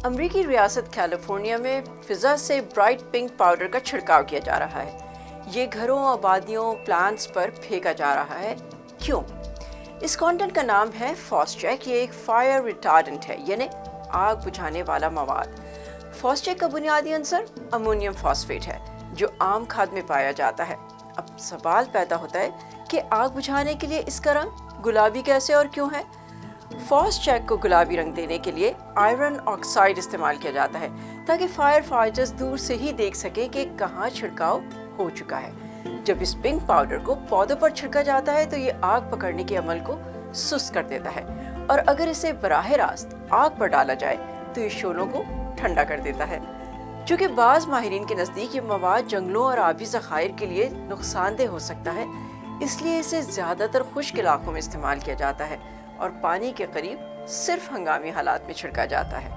امریکی ریاست کیلیفورنیا میں فضا سے برائٹ پنک پاؤڈر کا چھڑکاؤ کیا جا رہا ہے۔ یہ گھروں، آبادیوں، پلانٹس پر پھینکا جا رہا ہے۔ کیوں؟ اس کانٹینٹ کا نام ہے فاسچیک۔ یہ ایک فائر ریٹارڈنٹ ہے، یعنی آگ بجھانے والا مواد۔ فاسچیک کا بنیادی عنصر امونیم فاسفیٹ ہے، جو عام کھاد میں پایا جاتا ہے۔ اب سوال پیدا ہوتا ہے کہ آگ بجھانے کے لیے اس کا رنگ گلابی کیسے اور کیوں ہے؟ فاسچیک کو گلابی رنگ دینے کے لیے آئرن آکسائڈ استعمال کیا جاتا ہے، تاکہ فائر فائٹرز دور سے ہی دیکھ سکیں کہ کہاں چھڑکاؤ ہو چکا ہے۔ جب اس پنک پاؤڈر کو پودوں پر چھڑکا جاتا ہے تو یہ آگ پکڑنے کے عمل کو سست کر دیتا ہے، اور اگر اسے براہ راست آگ پر ڈالا جائے تو یہ شعلوں کو ٹھنڈا کر دیتا ہے۔ چونکہ بعض ماہرین کے نزدیک یہ مواد جنگلوں اور آبی ذخائر کے لیے نقصان دہ ہو سکتا ہے، اس لیے اسے زیادہ تر خشک علاقوں میں استعمال کیا جاتا ہے اور پانی کے قریب صرف ہنگامی حالات میں چھڑکا جاتا ہے۔